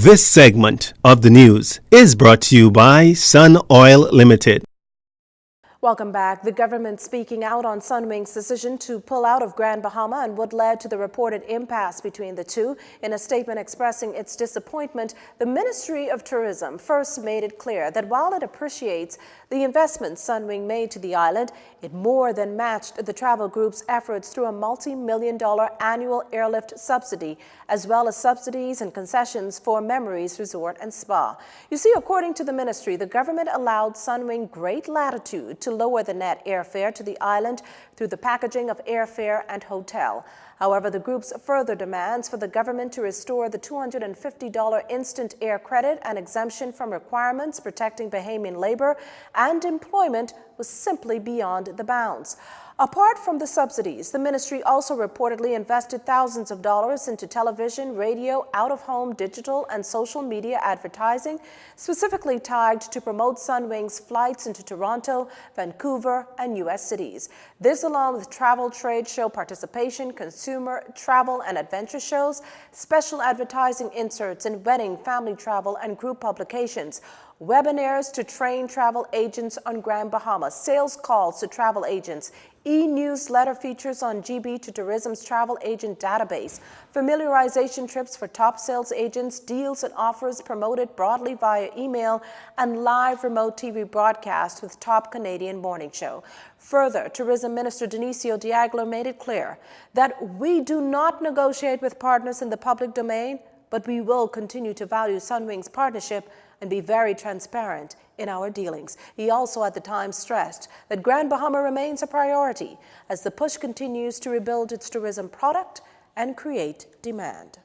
This segment of the news is brought to you by Sun Oil Limited. Welcome back. The government speaking out on Sunwing's decision to pull out of Grand Bahama and what led to the reported impasse between the two. In a statement expressing its disappointment, the Ministry of Tourism first made it clear that while it appreciates the investments Sunwing made to the island, it more than matched the travel group's efforts through a multi-million-dollar annual airlift subsidy, as well as subsidies and concessions for Memories Resort and Spa. You see, according to the ministry, the government allowed Sunwing great latitude to lower the net airfare to the island through the packaging of airfare and hotel. However, the group's further demands for the government to restore the $250 instant air credit and exemption from requirements protecting Bahamian labor and employment was simply beyond the bounds. Apart from the subsidies, the ministry also reportedly invested thousands of dollars into television, radio, out-of-home, digital, and social media advertising, specifically tied to promote Sunwing's flights into Toronto, Vancouver, and U.S. cities. This, along with travel trade show participation, consumer travel and adventure shows, special advertising inserts in wedding, family travel, and group publications, webinars to train travel agents on Grand Bahama, sales calls to travel agents, e-newsletter features on GB to Tourism's travel agent database, familiarization trips for top sales agents, deals and offers promoted broadly via email, and live remote TV broadcast with top Canadian morning show. Further, Tourism Minister Dionisio Diaglo made it clear that we do not negotiate with partners in the public domain, but we will continue to value Sunwing's partnership and be very transparent in our dealings. He also at the time stressed that Grand Bahama remains a priority as the push continues to rebuild its tourism product and create demand.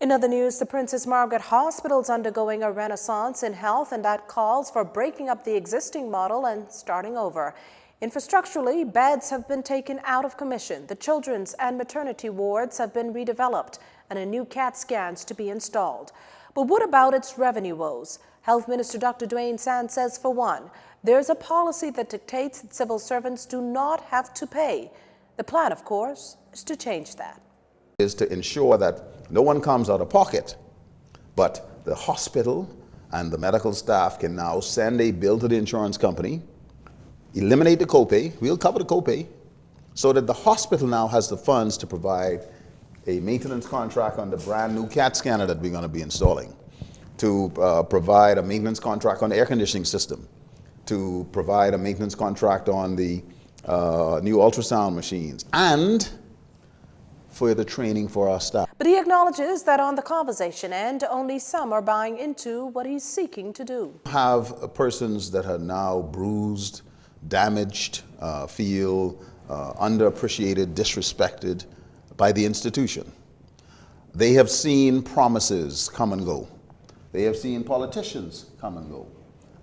In other news, the Princess Margaret Hospital is undergoing a renaissance in health, and that calls for breaking up the existing model and starting over. Infrastructurally, beds have been taken out of commission, the children's and maternity wards have been redeveloped, and a new CAT scans to be installed. But what about its revenue woes? Health Minister Dr. Dwayne Sand says, for one, there's a policy that dictates that civil servants do not have to pay. The plan, of course, is to change that. Is to ensure that no one comes out of pocket, but the hospital and the medical staff can now send a bill to the insurance company, eliminate the copay, we'll cover the copay, so that the hospital now has the funds to provide a maintenance contract on the brand new CAT scanner that we're going to be installing, to provide a maintenance contract on the air conditioning system, to provide a maintenance contract on the new ultrasound machines, and for the training for our staff. But he acknowledges that on the conversation end, only some are buying into what he's seeking to do. Have persons that are now bruised, damaged, feel underappreciated, disrespected by the institution. They have seen promises come and go. They have seen politicians come and go.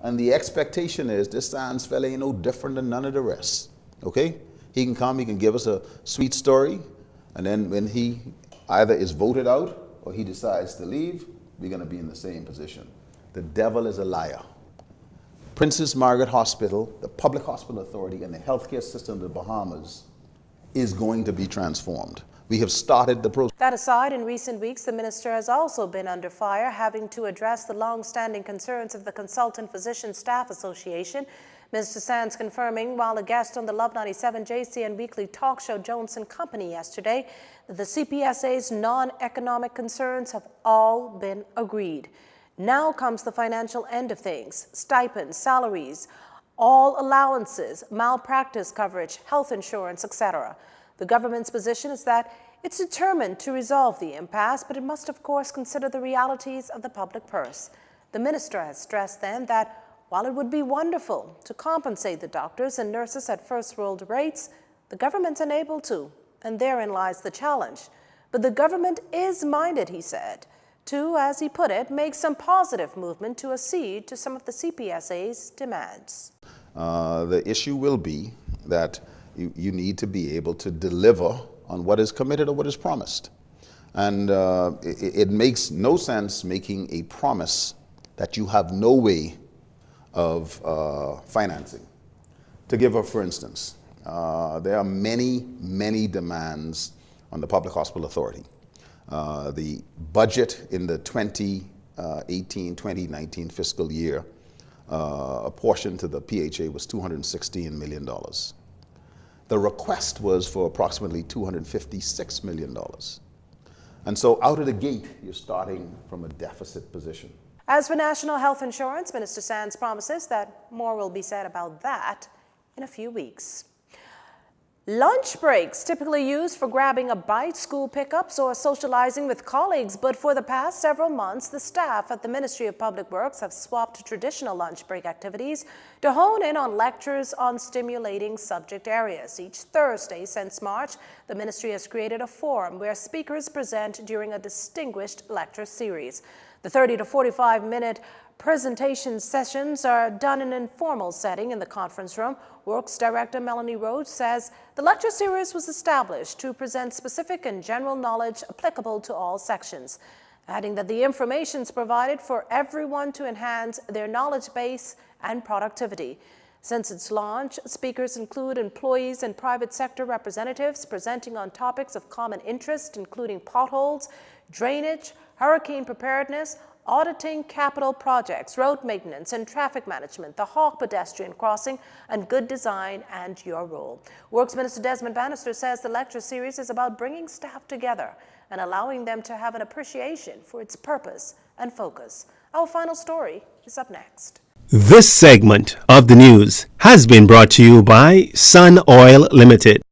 And the expectation is this Sands fella ain't no different than none of the rest. Okay? He can come, he can give us a sweet story, and then when he either is voted out or he decides to leave, we're going to be in the same position. The devil is a liar. Princess Margaret Hospital, the Public Hospital Authority, and the healthcare system of the Bahamas is going to be transformed. We have started the process. That aside, in recent weeks, the minister has also been under fire, having to address the long-standing concerns of the Consultant Physician Staff Association. Mr. Sands confirming, while a guest on the Love 97 JCN Weekly talk show Jones & Company yesterday, that the CPSA's non-economic concerns have all been agreed. Now comes the financial end of things: stipends, salaries, all allowances, malpractice coverage, health insurance, etc. The government's position is that it's determined to resolve the impasse, but it must, of course, consider the realities of the public purse. The minister has stressed then that while it would be wonderful to compensate the doctors and nurses at first-world rates, the government's unable to, and therein lies the challenge. But the government is minded, he said, to, as he put it, make some positive movement to accede to some of the CPSA's demands. The issue will be that you need to be able to deliver on what is committed or what is promised. And it makes no sense making a promise that you have no way of financing. To give a for instance, there are many demands on the Public Hospital Authority. The budget in the 2018-2019 fiscal year, apportioned to the PHA, was $216 million. The request was for approximately $256 million. And so out of the gate, you're starting from a deficit position. As for national health insurance, Minister Sands promises that more will be said about that in a few weeks. Lunch breaks typically used for grabbing a bite, school pickups, or socializing with colleagues, but for the past several months, the staff at the Ministry of Public Works have swapped traditional lunch break activities to hone in on lectures on stimulating subject areas. Each Thursday since March, the ministry has created a forum where speakers present during a distinguished lecture series. The 30 to 45-minute presentation sessions are done in an informal setting in the conference room. Works Director Melanie Rhodes says the lecture series was established to present specific and general knowledge applicable to all sections, adding that the information is provided for everyone to enhance their knowledge base and productivity. Since its launch, speakers include employees and private sector representatives presenting on topics of common interest, including potholes, drainage, hurricane preparedness, auditing capital projects, road maintenance and traffic management, the Hawk pedestrian crossing, and good design and your role. Works Minister Desmond Bannister says the lecture series is about bringing staff together and allowing them to have an appreciation for its purpose and focus. Our final story is up next. This segment of the news has been brought to you by Sun Oil Limited.